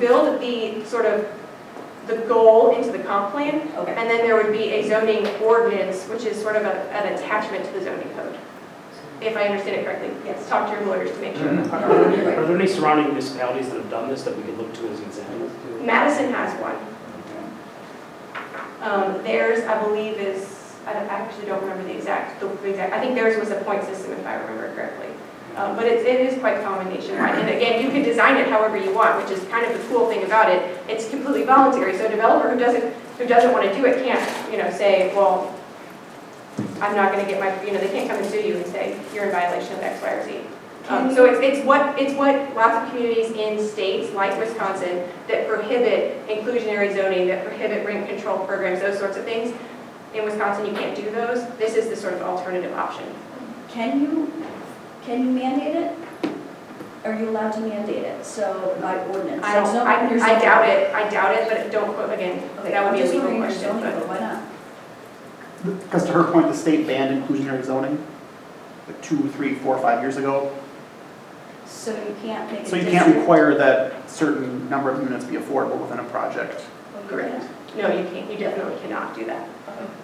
build the sort of the goal into the comp plan, Okay. and then there would be a zoning ordinance, which is sort of an attachment to the zoning code. If I understand it correctly, yes, talk to your lawyers to make sure. Are there any surrounding municipalities that have done this that we could look to as examples? Madison has one. Theirs, I believe, is, I actually don't remember the exact, I think theirs was a point system, if I remember correctly. But it is quite common nationwide. And again, you can design it however you want, which is kind of the cool thing about it. It's completely voluntary. So a developer who doesn't want to do it can't, say, well, I'm not going to get my, they can't come and sue you and say you're in violation of X, Y, or Z. So it's what lots of communities in states like Wisconsin that prohibit inclusionary zoning, that prohibit rent control programs, those sorts of things. In Wisconsin, you can't do those. This is the sort of alternative option. Can you mandate it? Are you allowed to mandate it? So by ordinance? I doubt it, but don't quote again. Okay, That would be a I'm just legal wondering if question. zoning, But but why not? Because to her point, the state banned inclusionary zoning like 2, 3, 4, 5 years ago. So you can't make it. So you can't require that certain number of units be affordable within a project. Correct. No, you can't. You definitely cannot do that.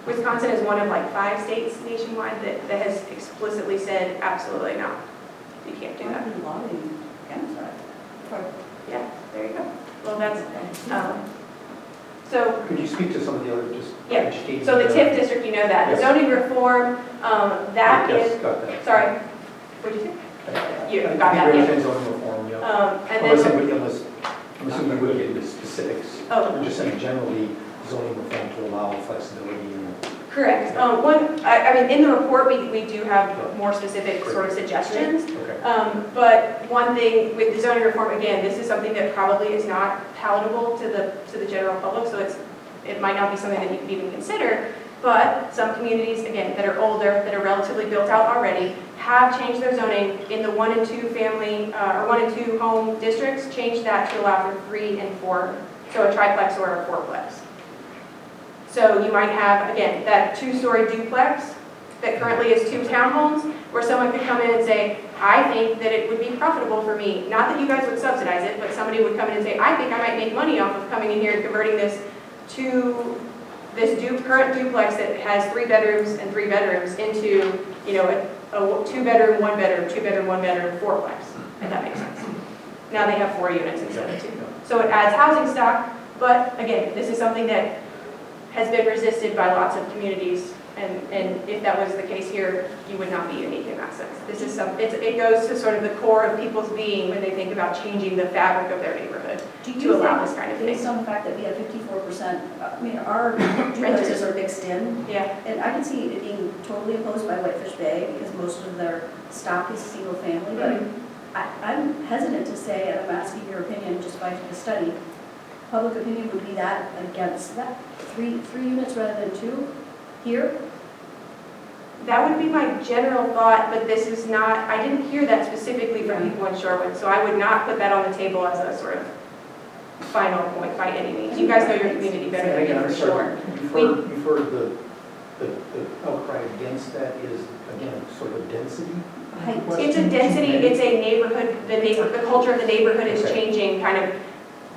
Wisconsin is one of like 5 states nationwide that has explicitly said absolutely not. You can't do that. I've been lobbying against that. Yeah, there you go. Well, that's so. Could you speak to some of the other just Yeah. educating? So the TIF district, you know that. The Yes. zoning reform, that Yes, is. got that. Sorry. What did you say? You got that, yeah. Regulations on reform, yeah. And Well, then. I'm assuming we would get into specifics. Oh. We're just saying generally zoning reform to allow flexibility and. Correct. I mean, in the report, we do have more specific sort of suggestions. Okay. But one thing with the zoning reform, again, this is something that probably is not palatable to the general public, so it might not be something that you could even consider. But some communities, again, that are older, that are relatively built out already, have changed their zoning in the 1 and 2 family or 1 and 2 home districts, changed that to allow for 3 and 4, so a triplex or a fourplex. So you might have, again, that 2-story duplex that currently is 2 townhomes, where someone could come in and say, I think that it would be profitable for me, not that you guys would subsidize it, but somebody would come in and say, I think I might make money off of coming in here and converting this to this current duplex that has 3 bedrooms and 3 bedrooms into, a 2-bedroom, 1-bedroom, 2-bedroom, 1-bedroom, fourplex, if that makes sense. Now they have 4 units instead of 2. So it adds housing stock, but again, this is something that has been resisted by lots of communities, and if that was the case here, you would not be unique in that sense. This is it goes to sort of the core of people's being when they think about changing the fabric of their neighborhood to allow this kind of thing. Based on the fact that we have 54%, I mean, our duplexes are mixed in. Yeah. And I can see it being totally opposed by Whitefish Bay because most of their stock is single family, but I'm hesitant to say, and I'm asking your opinion just by the study, public opinion would be that against that, 3 units rather than 2 here? That would be my general thought, but this is not, I didn't hear that specifically from people in Shorewood, so I would not put that on the table as a sort of final point by any means. You guys know your community better than me, for sure. You've heard the outcry against that is, again, sort of a density? It's a density, it's a neighborhood, the culture of the neighborhood is changing, kind of,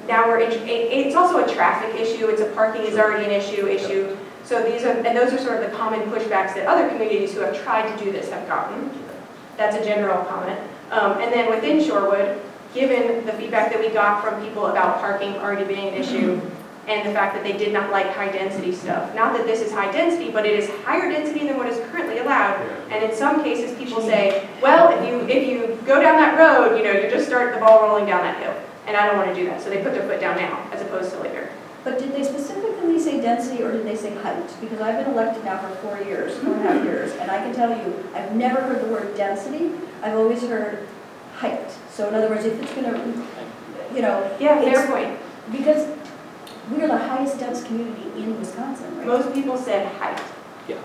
now it's also a traffic issue, it's a parking is already an issue. So those are sort of the common pushbacks that other communities who have tried to do this have gotten. That's a general comment. And then within Shorewood, given the feedback that we got from people about parking already being an issue, and the fact that they did not like high density stuff. Not that this is high density, but it is higher density than what is currently allowed. And in some cases, people say, well, if you go down that road, you just start the ball rolling down that hill. And I don't want to do that. So they put their foot down now, as opposed to later. But did they specifically say density or did they say height? Because I've been elected now for 4 years, 4.5 years, and I can tell you, I've never heard the word density. I've always heard height. So in other words, if it's going to, Yeah, fair point. Because we are the highest dense community in Wisconsin, right? Most people said height. Yeah,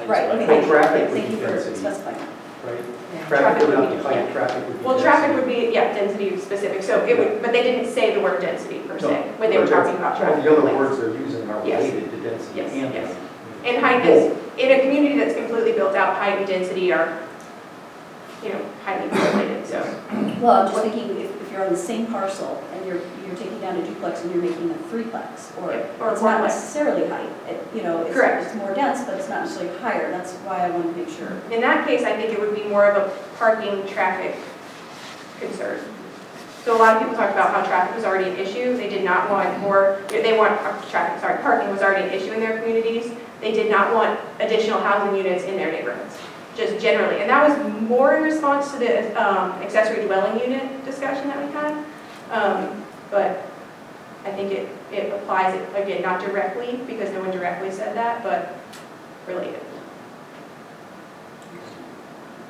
Right, okay. Well, traffic would Thank be you for density. specifying. Right? Yeah. Traffic would not be yeah. height, traffic would be Well, density. traffic would be, density specific. So it would, but they didn't say the word density per se when they were talking about traffic. The other words they're using are Yes. related to density. Yes, and yes. density. And height is, in a community that's completely built out, height and density are, highly correlated, so. Well, I'm just thinking if if you're on the same parcel and you're taking down a duplex and you're making a threeplex, or Or it's not quadplex. necessarily height, it's Correct. it's more dense, but it's not necessarily higher, that's why I want to make sure. In that case, I think it would be more of a parking traffic concern. So a lot of people talk about how traffic was already an issue. They did not want parking was already an issue in their communities. They did not want additional housing units in their neighborhoods, just generally. And that was more in response to the accessory dwelling unit discussion that we had. But I think it applies, again, not directly, because no one directly said that, but related.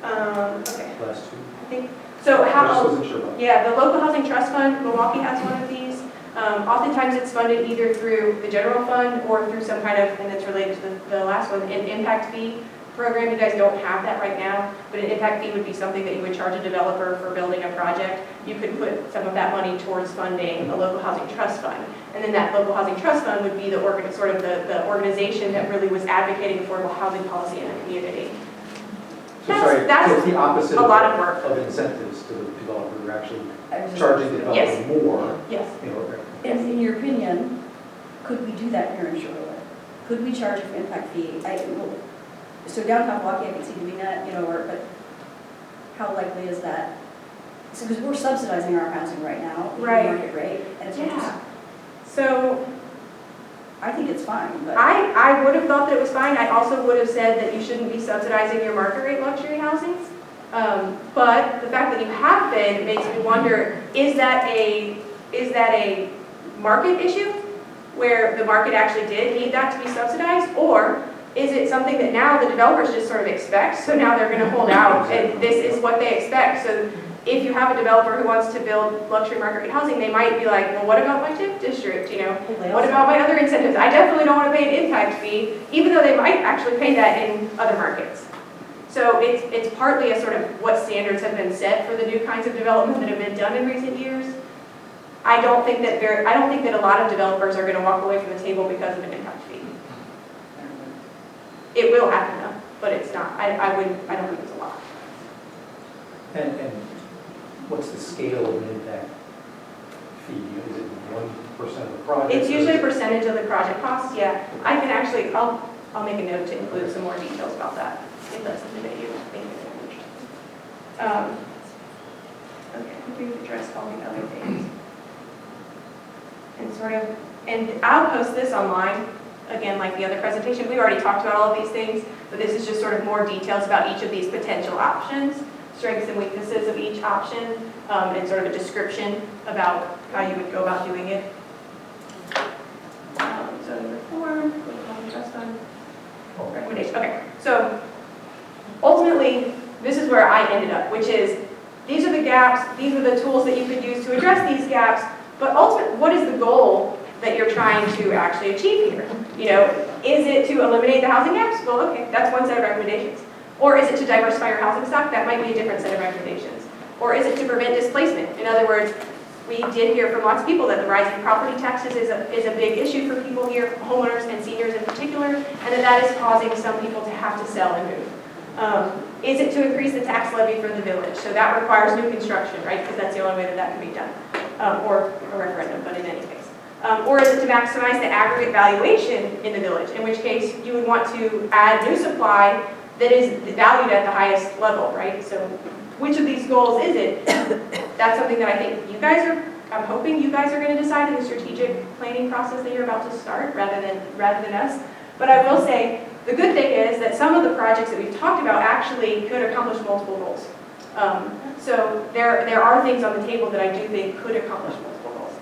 Okay, Last two. I think, so I just how, wasn't sure about. yeah, the Local Housing Trust Fund, Milwaukee has one of these. Oftentimes it's funded either through the general fund or through some kind of, and it's related to the last one, an impact fee program. You guys don't have that right now, but an impact fee would be something that you would charge a developer for building a project. You could put some of that money towards funding a local housing trust fund. And then that local housing trust fund would be the organization that really was advocating affordable housing policy in the community. So sorry, That's so it's the opposite a lot of work. of incentives to the developer. You're actually I was just- charging the Yes. developer more, Yes. you know. In your opinion, could we do that here in Shorewood? Could we charge an impact fee? So downtown Milwaukee, I can see doing that, but how likely is that? So, because we're subsidizing our housing right now, Right. market rate, and it's Yeah. So I think it's fine, but. I would have thought that it was fine. I also would have said that you shouldn't be subsidizing your market rate luxury housing. But the fact that you have been makes me wonder, is that a market issue where the market actually did need that to be subsidized? Or is it something that now the developers just sort of expect, so now they're going to hold out and this is what they expect? So if you have a developer who wants to build luxury market rate housing, they might be like, well, what about my TIF district, What about my other incentives? I definitely don't want to pay an impact fee, even though they might actually pay that in other markets. So it's partly a sort of what standards have been set for the new kinds of development that have been done in recent years. I don't think that a lot of developers are going to walk away from the table because of an impact fee. It will happen though, but it's not. I don't think it's a lot. And what's the scale of an impact fee? Is it 1% of the project? It's usually a percentage of the project cost. Yeah, I can actually. I'll make a note to include some more details about that if that's something that you think is interesting. Okay, I think we've addressed all the other things. And I'll post this online, again, like the other presentation. We've already talked about all of these things, but this is just sort of more details about each of these potential options, strengths and weaknesses of each option, and sort of a description about how you would go about doing it. Zoning reform, trust fund, recommendation. Okay, so ultimately, this is where I ended up, which is these are the gaps, these are the tools that you could use to address these gaps, but ultimately, what is the goal that you're trying to actually achieve here? Is it to eliminate the housing gaps? Well, okay, that's one set of recommendations. Or is it to diversify your housing stock? That might be a different set of recommendations. Or is it to prevent displacement? In other words, we did hear from lots of people that the rising property taxes is a big issue for people here, homeowners and seniors in particular, and that is causing some people to have to sell and move. Is it to increase the tax levy for the village? So that requires new construction, right? Because that's the only way that can be done. Or a referendum, but in any case. Or is it to maximize the aggregate valuation in the village, in which case you would want to add new supply that is valued at the highest level, right? So which of these goals is it? That's something that I think I'm hoping you guys are going to decide in the strategic planning process that you're about to start rather than us. But I will say, the good thing is that some of the projects that we've talked about actually could accomplish multiple goals. So there are things on the table that I do think could accomplish multiple goals.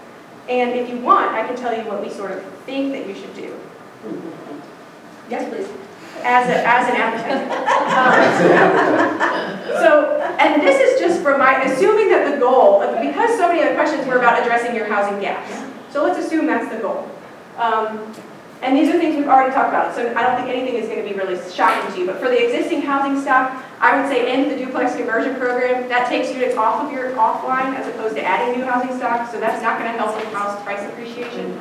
And if you want, I can tell you what we sort of think that you should do. Yes, please. As an appetizer. And this is just from assuming that the goal, because so many of the questions were about addressing your housing gaps. So let's assume that's the goal. And these are things we've already talked about, so I don't think anything is going to be really shocking to you. But for the existing housing stock, I would say end the duplex conversion program. That takes units off of your offline as opposed to adding new housing stock, so that's not going to help with house price appreciation.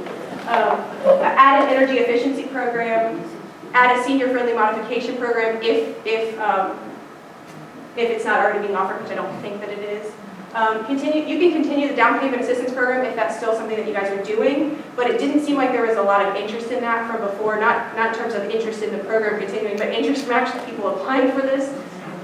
Add an energy efficiency program. Add a senior-friendly modification program if it's not already being offered, which I don't think that it is. You can continue the down payment assistance program if that's still something that you guys are doing, but it didn't seem like there was a lot of interest in that from before, not in terms of interest in the program continuing, but interest from actually people applying for this.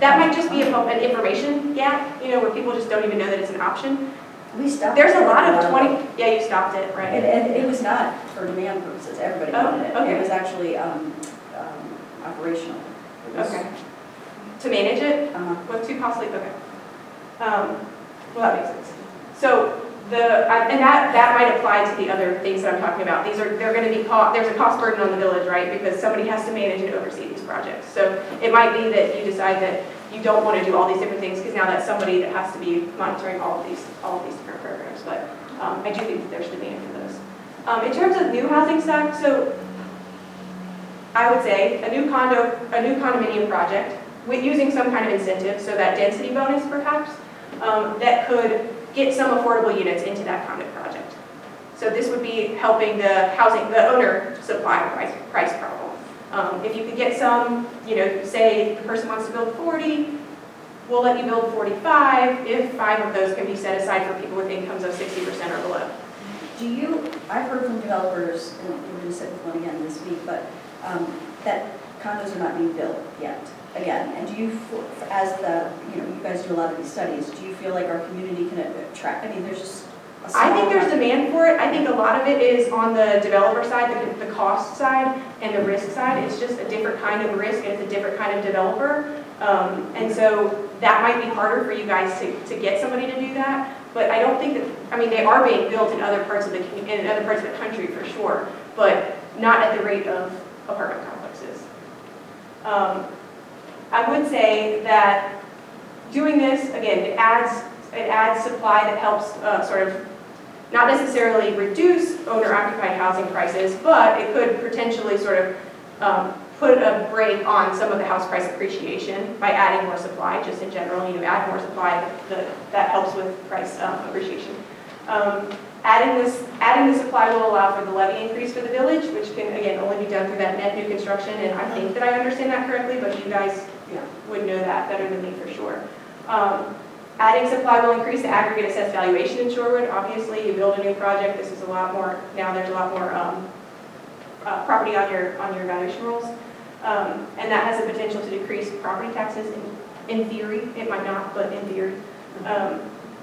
That might just be an information gap, where people just don't even know that it's an option. We stopped. There's a it lot for of while. 20, yeah, you stopped it, right? And it was not for demand purposes, everybody Oh, wanted it. okay. It was actually operational. It was, Okay. To manage it? uh, With two costly, okay. Well, that makes sense. So and that might apply to the other things that I'm talking about. They're going to be, there's a cost burden on the village, right? Because somebody has to manage and oversee these projects. So it might be that you decide that you don't want to do all these different things because now that's somebody that has to be monitoring all of these different programs. But I do think that there's demand for those. In terms of new housing stock, so I would say a new condominium project with using some kind of incentive, so that density bonus perhaps, that could get some affordable units into that condo project. So this would be helping the owner supply price problem. If you could get some, say the person wants to build 40, we'll let you build 45 if 5 of those can be set aside for people with incomes of 60% or below. I've heard from developers, and we're going to sit with one again this week, but that condos are not being built yet, again. And do you, as you guys do a lot of these studies, do you feel like our community can attract, there's just a small I think there's amount. demand for it. I think a lot of it is on the developer side, the cost side, and the risk side. It's just a different kind of risk, and it's a different kind of developer. And so that might be harder for you guys to get somebody to do that. But I don't think that, they are being built in other parts of the country for sure, but not at the rate of apartment complexes. I would say that doing this, again, it adds supply that helps sort of not necessarily reduce owner-occupied housing prices, but it could potentially sort of put a brake on some of the house price appreciation by adding more supply, just in general. Add more supply, that helps with price appreciation. Adding the supply will allow for the levy increase for the village, which can, again, only be done through that net new construction, and I think that I understand that correctly, but you guys would know that better than me for sure. Adding supply will increase the aggregate assessed valuation in Shorewood. Obviously, you build a new project, this is a lot more, now there's a lot more property on your valuation rolls. And that has the potential to decrease property taxes in theory. It might not, but in theory.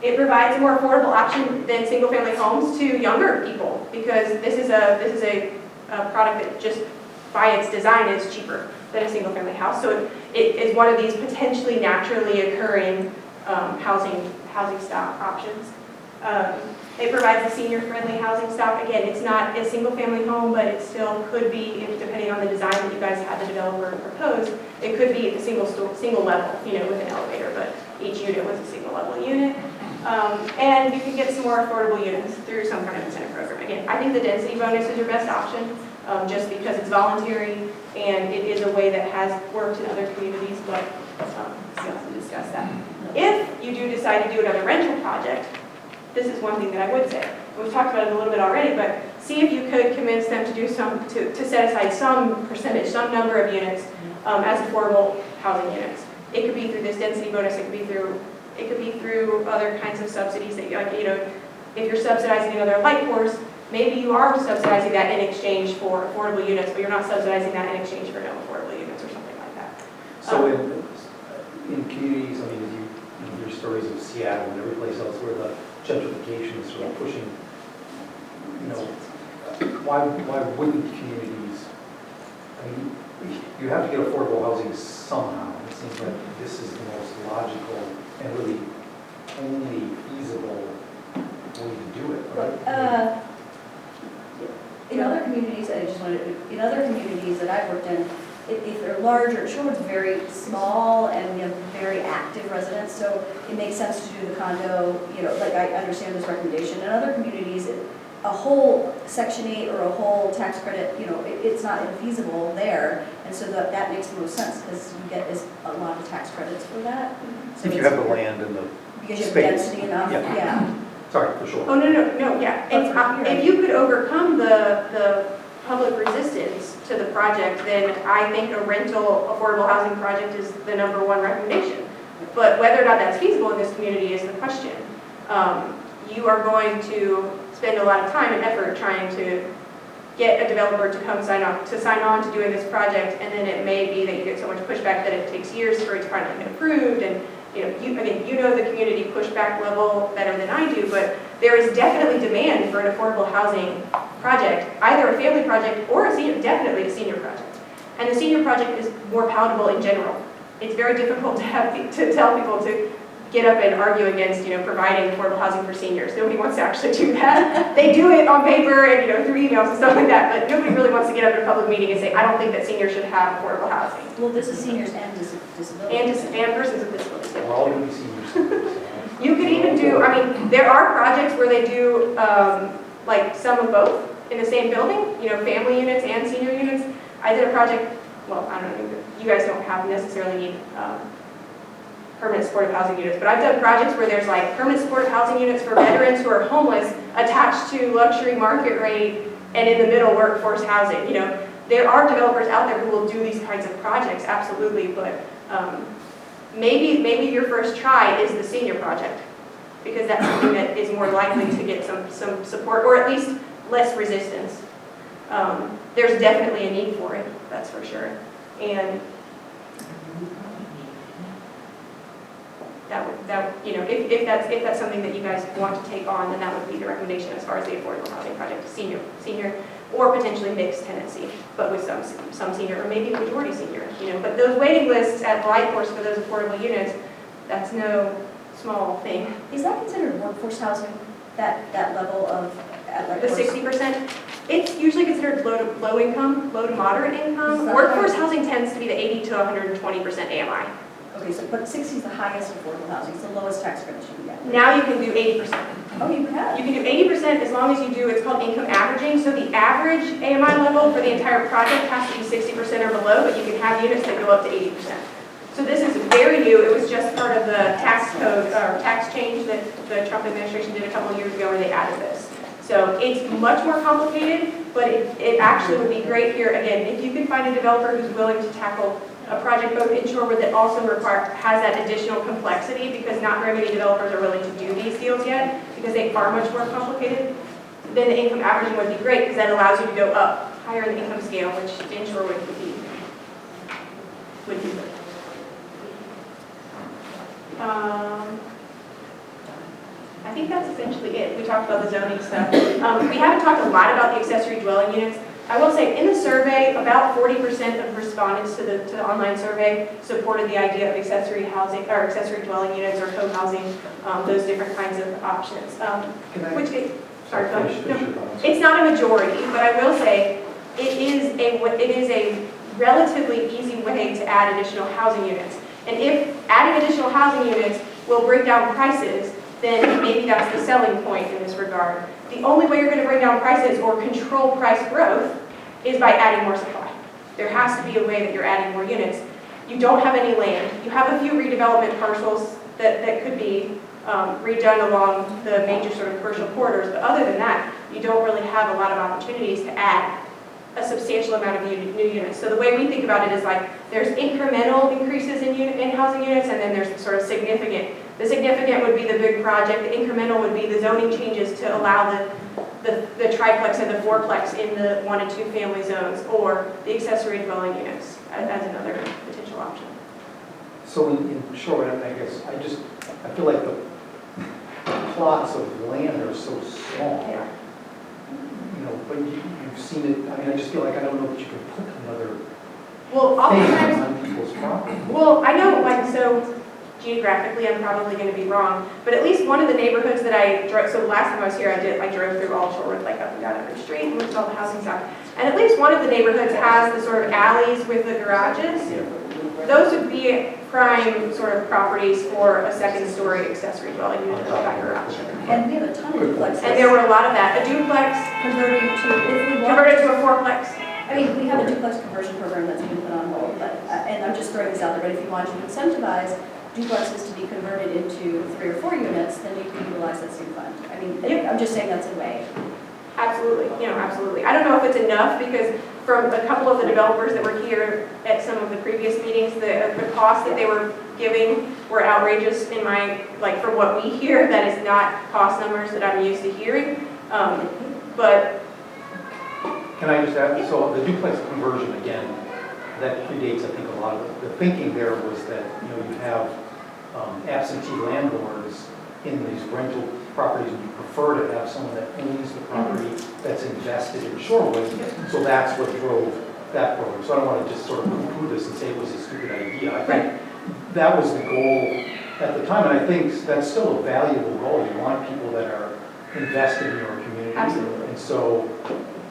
It provides a more affordable option than single-family homes to younger people, because this is a product that just by its design is cheaper than a single-family house. So it is one of these potentially naturally occurring housing stock options. It provides a senior-friendly housing stock. Again, it's not a single-family home, but it still could be, depending on the design that you guys had the developer propose, it could be a single level, with an elevator, but each unit was a single level unit. And you can get some more affordable units through some kind of incentive program. Again, I think the density bonus is your best option, just because it's voluntary and it is a way that has worked in other communities, but we also discuss that. If you do decide to do another rental project, this is one thing that I would say. We've talked about it a little bit already, but see if you could convince them to do to set aside some percentage, some number of units as affordable housing units. It could be through this density bonus. It could be through other kinds of subsidies that, if you're subsidizing another light course, maybe you are subsidizing that in exchange for affordable units, but you're not subsidizing that in exchange for no affordable units or something like that. So in communities, as you hear stories of Seattle and every place else where the gentrification is sort of pushing, why wouldn't communities, you have to get affordable housing somehow. It seems like this is the most logical and really only feasible way to do it, right? In other communities, in other communities that I've worked in, if they're larger, Shorewood's very small and we have very active residents, so it makes sense to do the condo, I understand this recommendation. In other communities, a whole Section 8 or a whole tax credit, it's not infeasible there, and so that makes the most sense because you get a lot of tax credits for that. So If you have the land and the because you have space. density enough, yeah. Sorry, for sure. Oh, no, yeah. And if you could overcome the public resistance to the project, then I think a rental affordable housing project is the #1 recommendation. But whether or not that's feasible in this community is the question. You are going to spend a lot of time and effort trying to get a developer to come sign on to doing this project, and then it may be that you get so much pushback that it takes years for it to finally get approved. And you know the community pushback level better than I do, but there is definitely demand for an affordable housing project, either a family project or definitely a senior project. And the senior project is more palatable in general. It's very difficult to tell people to get up and argue against, providing affordable housing for seniors. Nobody wants to actually do that. They do it on paper and, through emails and stuff like that, but nobody really wants to get up in a public meeting and say, I don't think that seniors should have affordable housing. Well, this is seniors and disabilities. And persons with disabilities. We're all going to be seniors. You could even do, there are projects where they do like some of both in the same building, family units and senior units. I did a project, well, I don't know, you guys don't necessarily need permanent supportive housing units, but I've done projects where there's like permanent supportive housing units for veterans who are homeless attached to luxury market rate and in the middle workforce housing. There are developers out there who will do these kinds of projects, absolutely, but maybe your first try is the senior project, because that's something that is more likely to get some support, or at least less resistance. There's definitely a need for it, that's for sure. And if that's something that you guys want to take on, then that would be the recommendation as far as the affordable housing project, senior, or potentially mixed tenancy, but with some senior, or maybe majority senior. But those waiting lists at Light Horse for those affordable units, that's no small thing. Is that considered workforce housing, that level of, at Light The Horse? 60%, it's usually considered low income, low to moderate income. Workforce housing tends to be the 80 to 120% AMI. Okay, but 60 is the highest affordable housing, it's the lowest tax credit you can get. Now you can do 80%. Oh, you can? You can do 80% as long as you do, it's called income averaging. So the average AMI level for the entire project has to be 60% or below, but you can have units that go up to 80%. So this is very new. It was just part of the tax code, or tax change that the Trump administration did a couple of years ago where they added this. So it's much more complicated, but it actually would be great here. Again, if you can find a developer who's willing to tackle a project both in Shorewood that also has that additional complexity, because not very many developers are willing to do these deals yet because they are much more complicated, then the income averaging would be great, because that allows you to go up higher in the income scale, which in Shorewood would be good. I think that's essentially it. We talked about the zoning stuff. We haven't talked a lot about the accessory dwelling units. I will say, in the survey, about 40% of respondents to the online survey supported the idea of accessory housing, or accessory dwelling units, or co-housing, those different kinds of options. It's not a majority, but I will say it is a relatively easy way to add additional housing units. And if adding additional housing units will bring down prices, then maybe that's the selling point in this regard. The only way you're going to bring down prices or control price growth is by adding more supply. There has to be a way that you're adding more units. You don't have any land. You have a few redevelopment parcels that could be redone along the major sort of commercial corridors, but other than that, you don't really have a lot of opportunities to add a substantial amount of new units. So the way we think about it is like there's incremental increases in housing units, and then there's the sort of significant. The significant would be the big project. The incremental would be the zoning changes to allow the triplex and the fourplex in the 1 and 2 family zones, or the accessory dwelling units as another potential option. So in Shorewood, I guess, I feel like the plots of land are so small. Yeah. But you've seen it, I just feel like I don't know that you can put another Well, thing oftentimes, on people's property. well, I know, so geographically, I'm probably going to be wrong, but at least one of the neighborhoods that I drove, so last time I was here, I drove through all Shorewood, like up and down every street, and looked at all the housing stock. And at least one of the neighborhoods has the sort of alleys with the garages. Those would be prime sort of properties for a second-story accessory dwelling unit with that garage. And we have a ton of duplexes. And there were a lot of that. A duplex Converting to, if we want. converted to a fourplex. I mean, we have a duplex conversion program that's been put on hold, but, and I'm just throwing this out there, but if you want to incentivize duplexes to be converted into 3 or 4 units, then you can utilize that same fund. I mean, I'm just saying that's a way. Absolutely, absolutely. I don't know if it's enough, because from a couple of the developers that were here at some of the previous meetings, the costs that they were giving were outrageous in my, like, for what we hear, that is not cost numbers that I'm used to hearing. But, Can I just add, so the duplex conversion, again, that predates, I think, a lot of, the thinking there was that, you have absentee landlords in these rental properties, and you prefer to have someone that owns the property that's invested in Shorewood, so that's what drove that program. So I don't want to just sort of poo-poo this and say it was a stupid idea. I think that was the goal at the time, and I think that's still a valuable goal. You want people that are invested in your community. Absolutely. And so,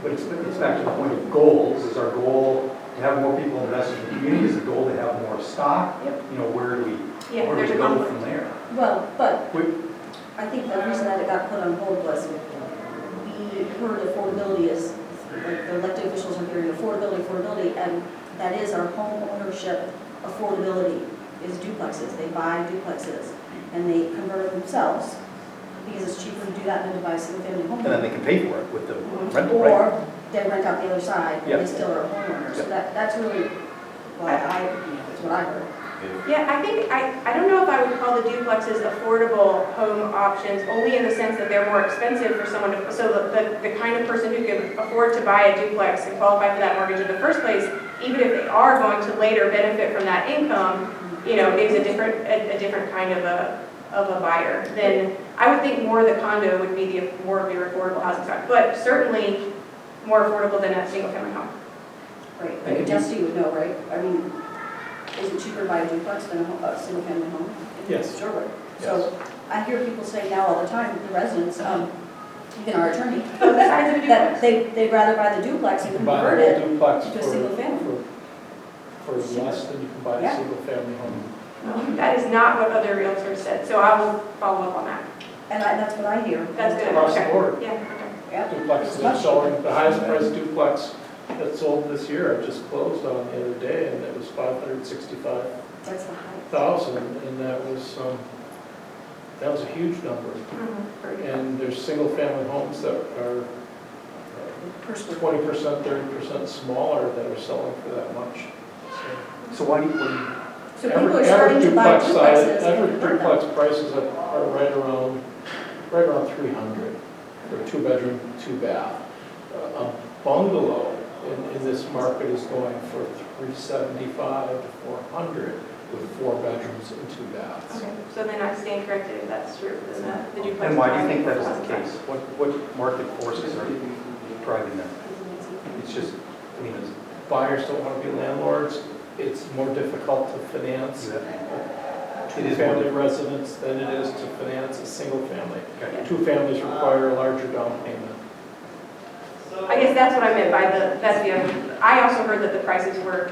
but it's back to the point of goals. Is our goal to have more people invested in the community? Is the goal to have more stock? Yep. Where do we there's a go conflict. from there? Well, but We- I think the reason that it got put on hold was we heard affordability is, like the elected officials are hearing affordability, and that is our home ownership affordability is duplexes. They buy duplexes and they convert them themselves because it's cheaper to do that than to buy a single family home. And then they can pay for it with the rental, right? Or they rent out the other side Yeah. and they still are homeowners. So that's really why that's what I heard. Yeah, I think, I don't know if I would call the duplexes affordable home options, only in the sense that they're more expensive for someone to, so the kind of person who can afford to buy a duplex and qualify for that mortgage in the first place, even if they are going to later benefit from that income, is a different kind of a buyer. Then I would think more the condo would be more of your affordable housing stock, but certainly more affordable than a single family home. Right, And but can you- Jesse would know, right? I mean, is it cheaper to buy a duplex than a single family home? Yes. Sure. So I hear people say now all the time, the residents, even our attorney, that they'd rather buy the duplex and You can buy convert a it. duplex to a single family. for less than you can buy Yeah. a single family home. That is not what other realtors said, so I will follow up on that. And that's what I hear. That's good. Across the Okay. board. Yeah, okay. Yep. Duplexes are selling, the highest priced duplex that sold this year, I just closed on the other day, and it was $565,000, That's the highest. and that was a huge number. Mhm. And there's single family homes that are Per square. 20%, 30% smaller that are selling for that much. So why do you, So people are starting to buy duplexes and Average convert them. duplex prices are right around 300 for a 2-bedroom, 2-bath. A bungalow in this market is going for 375 to 400 with 4 bedrooms and 2 baths. Okay, so then I stand corrected if that's true, then the duplex. and why do you think that is the case? What market forces are driving that? It's just, it's, Buyers don't want to be landlords. It's more difficult to finance It is more two-family difficult. residence than it is to finance a single family. okay. Two families require a larger down payment. I guess that's what I meant by that's the other, I also heard that the prices were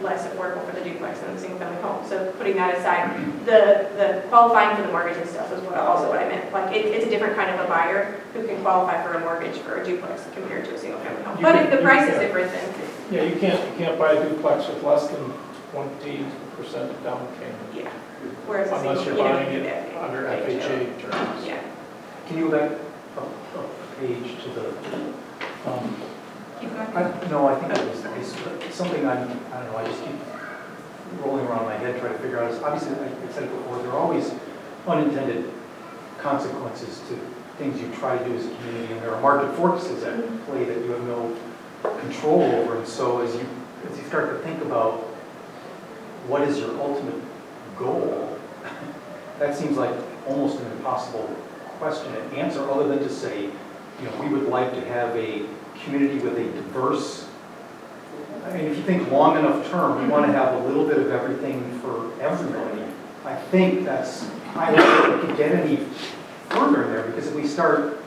less affordable for the duplex than the single family home. So putting that aside, the qualifying for the mortgage and stuff is also what I meant. Like it's a different kind of a buyer who can qualify for a mortgage for a duplex compared to a single family home. You But can- if the you price is can. different, then Yeah, you can't buy a duplex with less than 20% down payment, yeah. Whereas a unless single, you're you buying need it that under FHA terms. Yeah. Can you go back a page to the, Keep going. no, I think it's something I don't know, I just keep rolling around in my head trying to figure out. Is obviously, I said it before, there are always unintended consequences to things you try to do as a community, and there are market forces at play that you have no control over. And so as you start to think about what is your ultimate goal, that seems like almost an impossible question to answer, other than to say, we would like to have a community with a diverse, I mean, if you think long enough term, we want to have a little bit of everything for everybody. I think that's, I don't know if we could get any further in there, because if we start,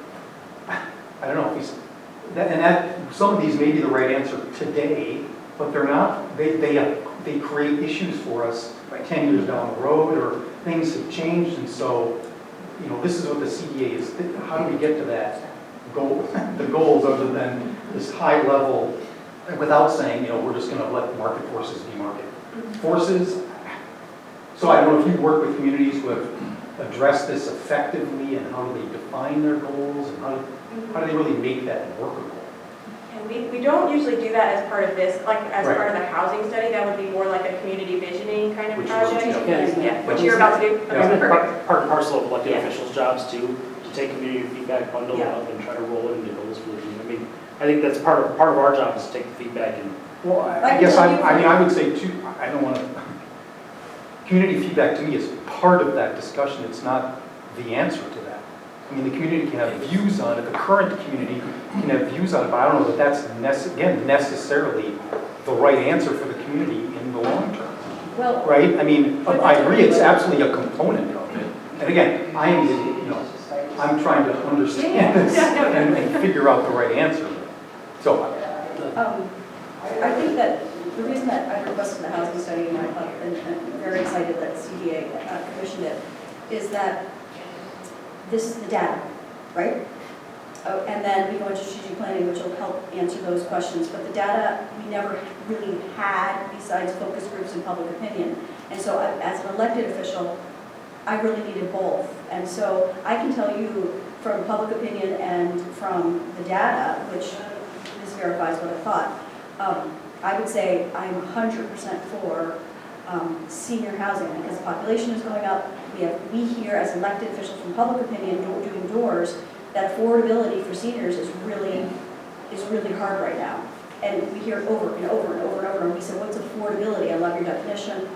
I don't know, if we, some of these may be the right answer today, but they're not, they create issues for us 10 years down the road, or things have changed, and so, this is what the CDA is, how do we get to that goal, the goals, other than this high level, without saying, we're just going to let market forces be market forces. So I don't know if you work with communities who have addressed this effectively, and how do they define their goals, and how do they really make that workable? And we don't usually do that as part of this, like as Right. part of the housing study. That would be more like a community visioning kind of Which is- project. yeah. Yeah, which you're about to do. Yeah. Okay, perfect. Part and parcel of elected Yeah. officials' jobs too, to take community feedback, bundle it Yeah. up and try to roll it into goals for the team. I mean, I think that's part of our job is to take the feedback and, Well, I I can guess tell you I mean, from- I would say too, I don't want to, community feedback to me is part of that discussion. It's not the answer to that. I mean, the community can have views on it, the current community can have views on it, but I don't know that that's, again, necessarily the right answer for the community in the long term, Well, right? I mean, I agree, it's absolutely a component of it. And again, I'm trying to understand this and figure out the right answer. So, I think that the reason that I requested the housing study, and I'm very excited that CDA commissioned it, is that this is the data, right? Oh, and then we go into strategic planning, which will help answer those questions. But the data we never really had besides focus groups and public opinion. And so as an elected official, I really needed both. And so I can tell you from public opinion and from the data, which this verifies what I thought, I would say I'm 100% for senior housing because the population is going up. We hear as elected officials from public opinion doing doors that affordability for seniors is really hard right now. And we hear it over and over and over and over. And we say, what's affordability? I love your definition.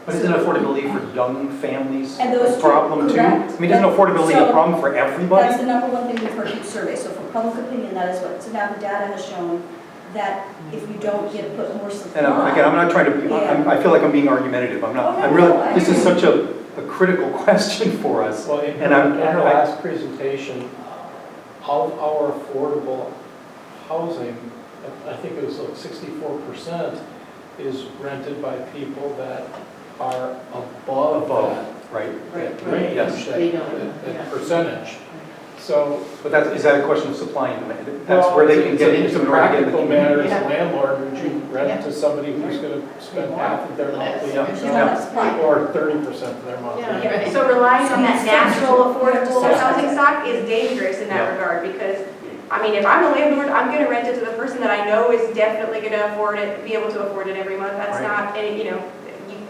but isn't affordability for young families And those a two, problem too? correct. I mean, isn't affordability a So problem for everybody? That's the number one thing we've heard in surveys. So for public opinion, that is what, so now the data has shown that if you don't put more supply. And again, I'm not trying to be, I feel like I'm being argumentative. I'm not, Oh, I'm no, really, I this is agree. such a critical question for us. Well, in And I'm- her last presentation, of our affordable housing, I think it was like 64% is rented by people that are above that Right? range, Yes. that percentage. So, But is that a question of supply and demand? That's where they can get it's into a in order to get in the practical matter community. as a landlord, would you rent to somebody who's going to spend half of their monthly Yeah. income or 30% of their monthly Yeah, income? so relying on that natural affordable Yeah. housing stock is dangerous in that Yeah. regard because, I mean, if I'm a landlord, I'm gonna rent it to the person that I know is definitely gonna afford it, be able to afford it every month. That's Right. not, any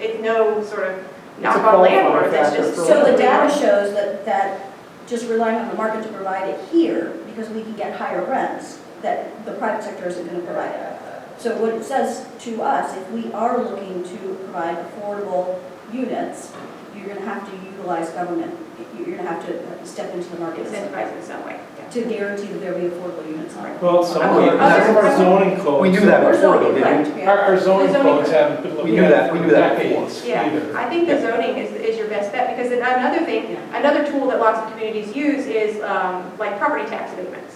it's no sort of It's a knock on qualifying landlords, it's factor just. for So the landlord. data shows that just relying on the market to provide it here, because we can get higher rents, that the private sector isn't going to provide it. So what it says to us, if we are looking to provide affordable units, you're going to have to utilize government. You're going to have to step into the market Incentivize in some way. to guarantee that there'll be affordable units. Well, some of Okay, our zoning codes. We do that Or before though, zoning, didn't correct, we? yeah. Our zoning The zoning codes haven't been We looking knew at that- it we for knew that decades Yeah, either. I think the zoning is your best bet because then another thing, another tool that lots of communities use is like property tax abatements.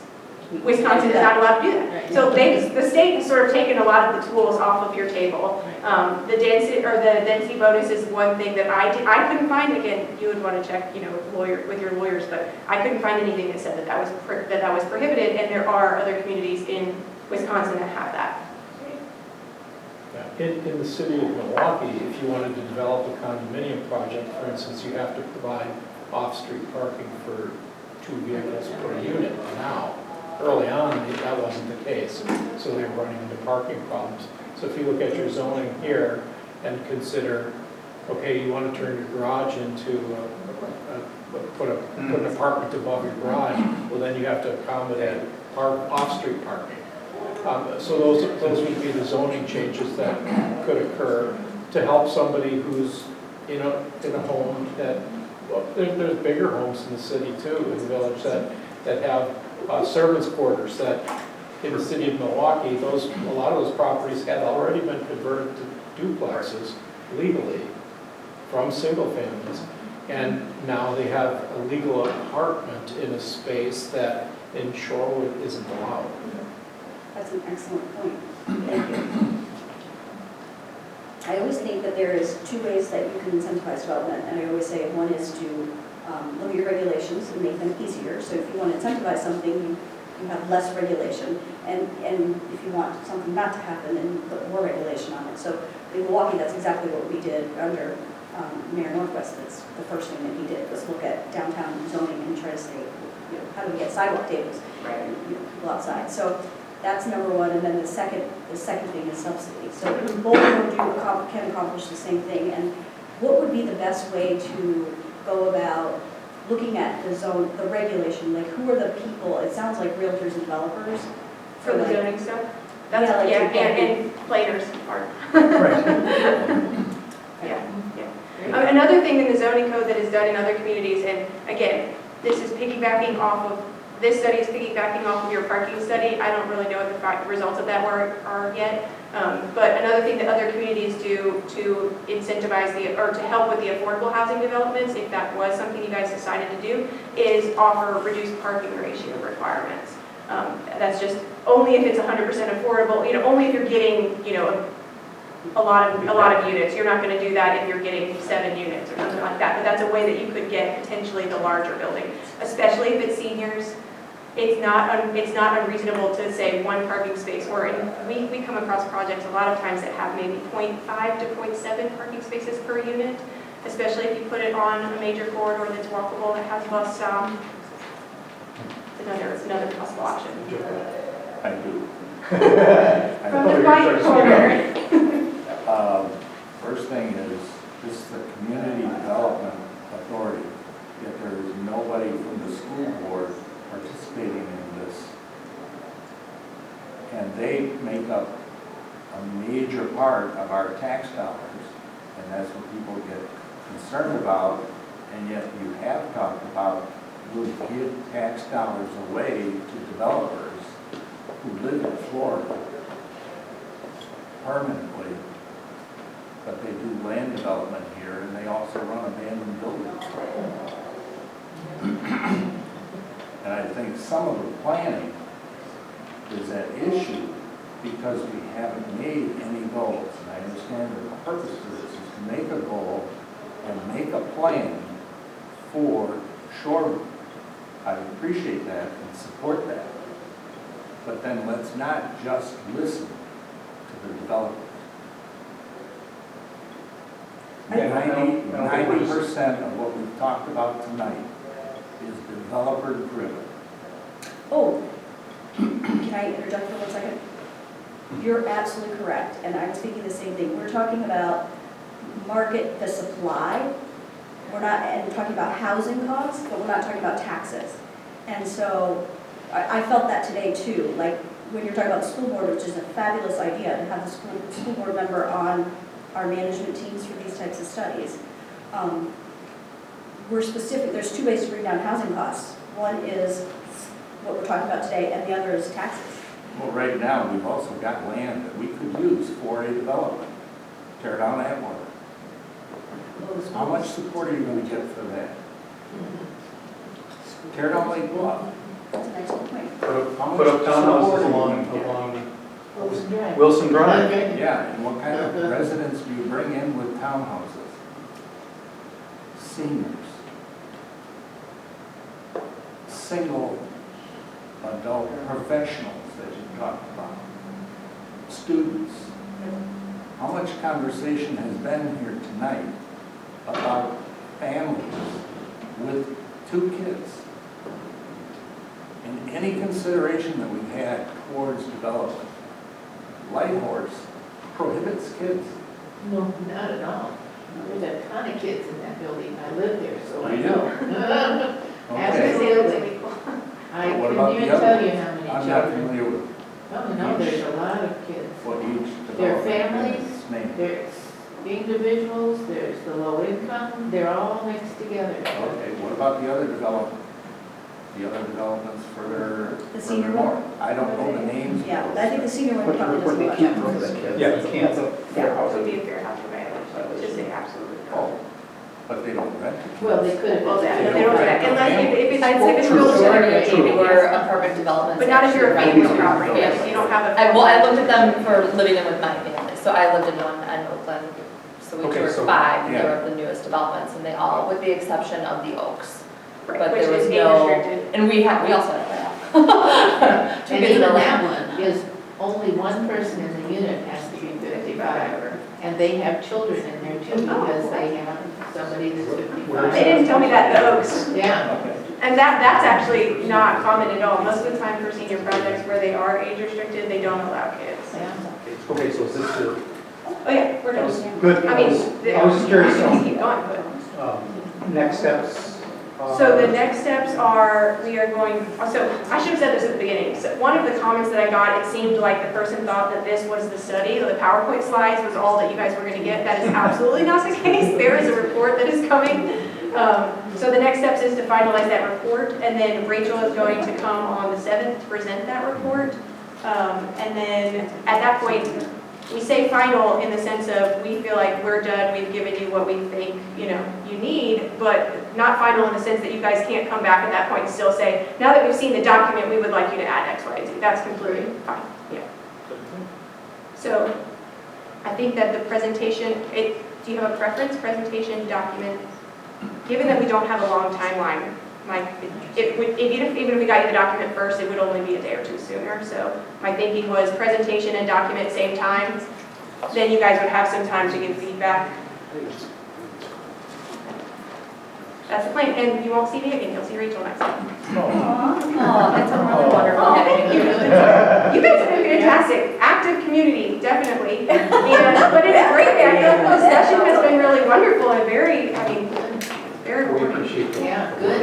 Wisconsin is not allowed to do that. So the state has sort of taken a lot of the tools off of your table. The density bonus is one thing that I couldn't find. Again, you would want to check, with your lawyers, but I couldn't find anything that said that was prohibited. And there are other communities in Wisconsin that have that. In the city of Milwaukee, if you wanted to develop a condominium project, for instance, you have to provide off-street parking for 2 vehicles per unit now. Early on, that wasn't the case, so they were running into parking problems. So if you look at your zoning here and consider, okay, you want to turn your garage into, put an apartment above your garage, well, then you have to accommodate off-street parking. So those would be the zoning changes that could occur to help somebody who's in a home that, well, there's bigger homes in the city too, in the village that have servants' quarters that in the city of Milwaukee, a lot of those properties had already been converted to duplexes legally from single families. And now they have a legal apartment in a space that in Shorewood isn't allowed. That's an excellent point. Thank you. I always think that there is 2 ways that you can incentivize development, and I always say one is to limit your regulations and make them easier. So if you want to incentivize something, you have less regulation, and if you want something not to happen, then you put more regulation on it. So in Milwaukee, that's exactly what we did under Mayor Northwest. That's the first thing that he did was look at downtown zoning and try to say, how do we get sidewalk tables? Right. People outside. So that's number one, and then the second thing is subsidy. So both of them can accomplish the same thing, and what would be the best way to go about looking at the regulation, like who are the people, it sounds like realtors and developers. For the like- zoning stuff? That's, Yeah, like yeah, to get- and planners are. Right. Yeah, yeah. Another thing in the zoning code that is done in other communities, and again, this is piggybacking off of, this study is piggybacking off of your parking study. I don't really know what the results of that are yet. But another thing that other communities do to incentivize or to help with the affordable housing developments, if that was something you guys decided to do, is offer reduced parking ratio requirements. That's just only if it's 100% affordable, only if you're getting, a lot of units. You're not going to do that if you're getting 7 units or something like that. But that's a way that you could get potentially the larger building, especially if it's seniors. It's not unreasonable to say 1 parking space, or we come across projects a lot of times that have maybe 0.5 to 0.7 parking spaces per unit, especially if you put it on a major corridor that's walkable, that has bus stop. It's another possible option. I do. From the right corner. First thing is, this is the Community Development Authority, yet there is nobody from the school board participating in this. And they make up a major part of our tax dollars, and that's what people get concerned about, and yet you have talked about we'll give tax dollars away to developers who live in Florida permanently, but they do land development here, and they also run abandoned buildings. And I think some of the planning is at issue because we haven't made any goals. And I understand that the purpose of this is to make a goal and make a plan for Shorewood. I appreciate that and support that. But then let's not just listen to the developers. 90% of what we've talked about tonight is developer driven. Oh, can I interject for 1 second? You're absolutely correct, and I was thinking the same thing. We're talking about market the supply. We're talking about housing costs, but we're not talking about taxes. And so I felt that today too. Like when you're talking about the school board, which is a fabulous idea to have the school board member on our management teams for these types of studies. We're specific, there's 2 ways to bring down housing costs. One is what we're talking about today, and the other is taxes. Well, right now, we've also got land that we could use for a development. Tear down Atwater. How much support are you going to get for that? Tear down Lake Bluff. That's an excellent point. Put up townhouses along Wilson Drive. Yeah, and what kind of residents do you bring in with townhouses? Seniors. Single adult professionals that you talked about. Students. How much conversation has been here tonight about families with 2 kids? And any consideration that we've had towards development, Light Horse prohibits kids. No, not at all. There's a ton of kids in that building. I live there, so I You do? know. Okay. I What about couldn't the even tell others? you how many I'm not children. familiar with Oh, no, there's a lot of kids. what each There are development families, is named. there's the individuals, there's the low income, they're all mixed together. Okay, what about the other development? The other developments further The senior north? I don't know the names. of Yeah, those. I think the senior one probably But doesn't they can't prohibit much. kids. Yeah, you can't. That's a fair It would housing. be a fair housing violation, just say absolutely no. Oh, but they don't rent to kids. Well, they could have. Well, been- they don't rent, unless if it's, I'd if say it's the real majority of estate, your apartment developments. but not if you're a actually family rent to property, families. you don't have a. I looked at them for living in with my family, so I lived in one in Oakland, so we Okay, toured so- 5, and they Yeah. were the newest developments, and they all, with the exception of the Oaks. Right, But which there was is no, age-restricted. and we also had that. 2 And kids even in a that row. one is only one person in the unit has to be 55. And they have children in there too because they have somebody that's 55. They didn't tell me that in the Oaks. Yeah, And that's actually not common at all. Most of the time for senior projects where they are age restricted, they don't allow kids. Yeah. Okay, so is this the, Oh yeah, we're done. Good. I mean, I was just curious, we can keep going, but. next steps? So the next steps are, we are going, so I should have said this at the beginning. So one of the comments that I got, it seemed like the person thought that this was the study, the PowerPoint slides was all that you guys were going to get. That is absolutely not the case. There is a report that is coming. So the next steps is to finalize that report, and then Rachel is going to come on the 7th to present that report. And then at that point, we say final in the sense of we feel like we're done, we've given you what we think, you need, but not final in the sense that you guys can't come back at that point and still say, now that we've seen the document, we would like you to add X, Y, and Z. That's completely fine, yeah. So I think that the presentation, do you have a preference, presentation, document? Given that we don't have a long timeline, even if we got you the document first, it would only be a day or two sooner. So my thinking was presentation and document same time. Then you guys would have some time to give feedback. That's the plan. And you won't see me again. You'll see Rachel next time. Oh, that's a really wonderful. Oh, thank you. You guys have been fantastic. Active community, definitely. But in a great way. I feel like the session has been really wonderful and very We rewarding. appreciate that. Yeah, good.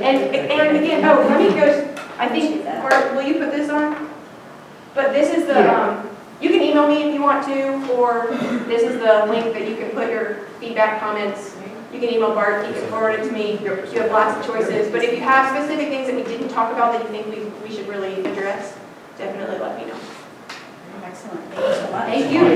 And again, let me go, I think, or will you put this on? But this is the, you can email me if you want to, or this is the link that you can put your feedback, comments. You can email Bart, he can forward it to me. You have lots of choices. But if you have specific things that we didn't talk about that you think we should really address, definitely let me know. Excellent, thank you so much. Thank you.